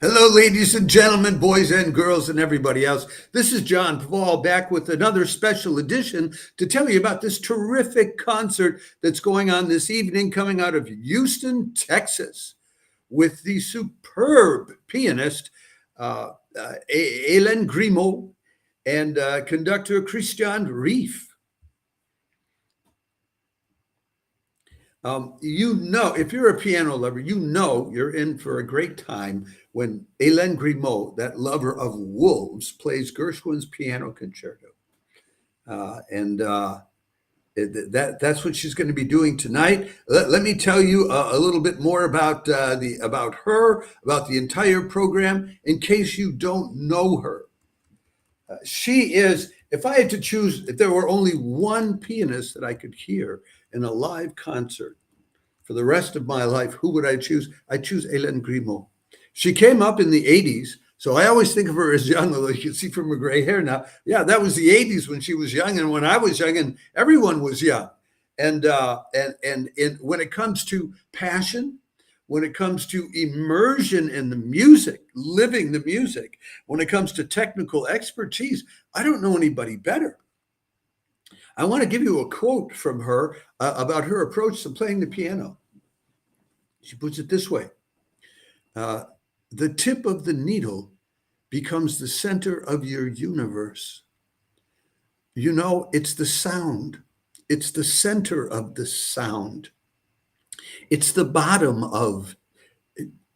Hello, ladies and gentlemen, boys and girls, and everybody else. This is John Paul back with another special edition to tell you about this terrific concert that's going on this evening coming out of Houston, Texas, with the superb pianist Hélène Grimaud and conductor Christian Rief. If you're a piano lover, you're in for a great time when Hélène Grimaud, that lover of wolves, plays Gershwin's piano concerto. That's what she's going to be doing tonight. Let me tell you a little bit more about about the entire program, in case you don't know her. She is, if I had to choose, if there were only one pianist that I could hear in a live concert for the rest of my life, who would I choose? I choose Hélène Grimaud. She came up in the 80s, so I always think of her as young, although you can see from her gray hair now. Yeah, that was the 80s when she was young, and when I was young, and everyone was young. And when it comes to passion, when it comes to immersion in the music, living the music, when it comes to technical expertise, I don't know anybody better. I want to give you a quote from her about her approach to playing the piano. She puts it this way: the tip of the needle becomes the center of your universe. You know, it's the sound. It's the center of the sound. It's the bottom of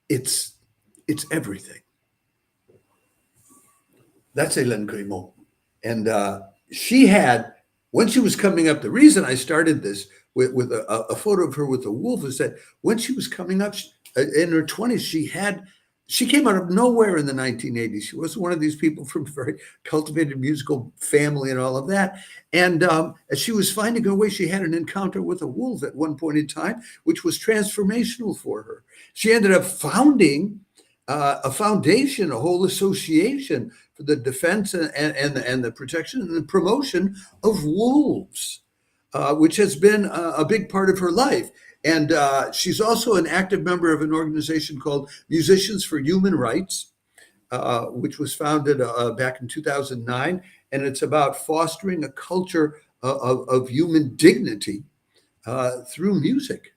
it's everything. That's Hélène Grimaud. And she had, when she was coming up, the reason I started this with a photo of her with a wolf is that when she was coming up in her 20s, she came out of nowhere in the 1980s. She wasn't one of these people from a very cultivated musical family and all of that. And as she was finding her way, she had an encounter with a wolf at one point in time, which was transformational for her. She ended up founding a foundation, a whole association for the defense and the protection and the promotion of wolves, which has been a big part of her life. And she's also an active member of an organization called Musicians for Human Rights, which was founded back in 2009. And it's about fostering a culture of human dignity through music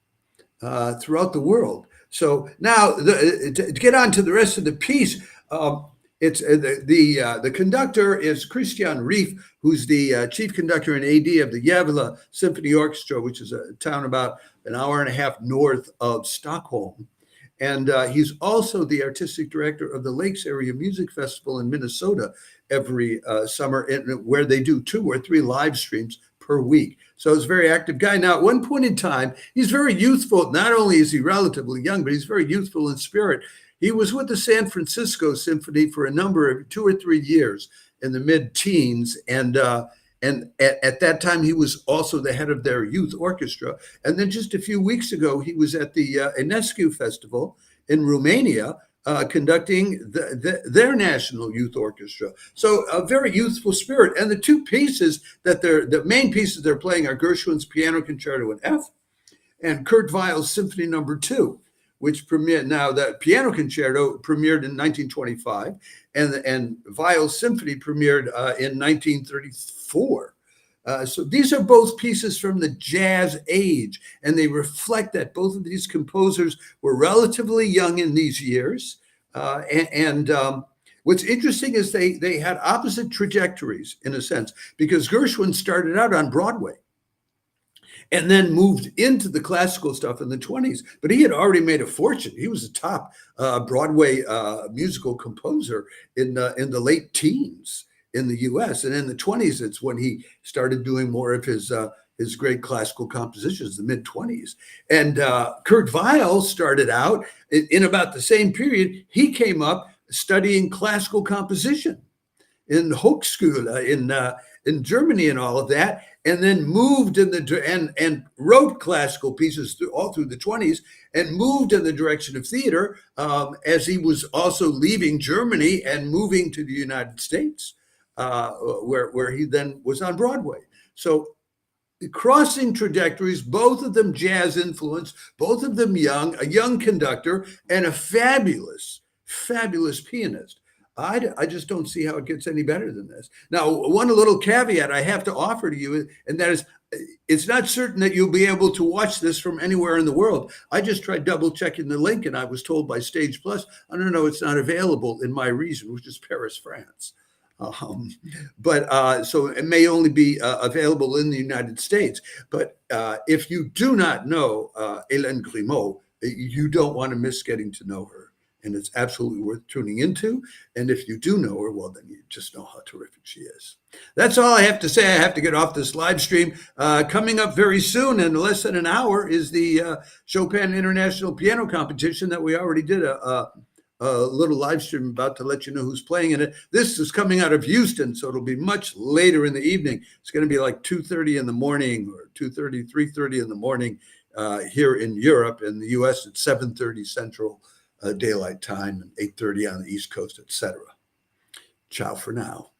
throughout the world. So now, to get on to the rest of the piece, it's the conductor is Christian Rief, who's the chief conductor and AD of the Gävle Symphony Orchestra, which is a town about an hour and a half north of Stockholm. And he's also the artistic director of the Lakes Area Music Festival in Minnesota every summer, where they do 2 or 3 live streams per week. So he's a very active guy. Now, at one point in time, he's very youthful. Not only is he relatively young, but he's very youthful in spirit. He was with the San Francisco Symphony for a number of 2 or 3 years in the mid-teens. And at that time, he was also the head of their youth orchestra. And then just a few weeks ago, he was at the Enescu Festival in Romania, conducting their national youth orchestra. So a very youthful spirit. And the two pieces the main pieces they're playing are Gershwin's Piano Concerto in F and Kurt Weill's Symphony No. 2, which premiered. Now, that piano concerto premiered in 1925, and Weill's Symphony premiered in 1934. So these are both pieces from the jazz age, and they reflect that both of these composers were relatively young in these years. What's interesting is they had opposite trajectories, in a sense, because Gershwin started out on Broadway and then moved into the classical stuff in the 20s. But he had already made a fortune. He was a top Broadway musical composer in the late teens in the U.S. And in the 20s, it's when he started doing more of his great classical compositions, the mid-20s. And Kurt Weill started out in about the same period. He came up studying classical composition in Hochschule in Germany and all of that, and then moved and wrote classical pieces all through the 20s, and moved in the direction of theater as he was also leaving Germany and moving to the United States, where he then was on Broadway. So crossing trajectories, both of them jazz influence, both of them young, a young conductor and a fabulous fabulous pianist. I just don't see how it gets any better than this. Now, one little caveat I have to offer to you, and that is, it's not certain that you'll be able to watch this from anywhere in the world. I just tried double checking the link, and I was told by Stage Plus, I don't know, it's not available in my region, which is Paris, France. So it may only be available in the United States. But if you do not know Hélène Grimaud, you don't want to miss getting to know her. And it's absolutely worth tuning into. And if you do know her, well, then you just know how terrific she is. That's all I have to say. I have to get off this live stream. Coming up very soon, in less than an hour, is the Chopin International Piano Competition that we already did a little live stream about, to let you know who's playing in it. This is coming out of Houston, so it'll be much later in the evening. It's going to be like 2:30 in the morning, or 2:30, 3:30 in the morning here in Europe. In the US, it's 7:30 Central Daylight Time and 8:30 on the East Coast, etc. Ciao for now.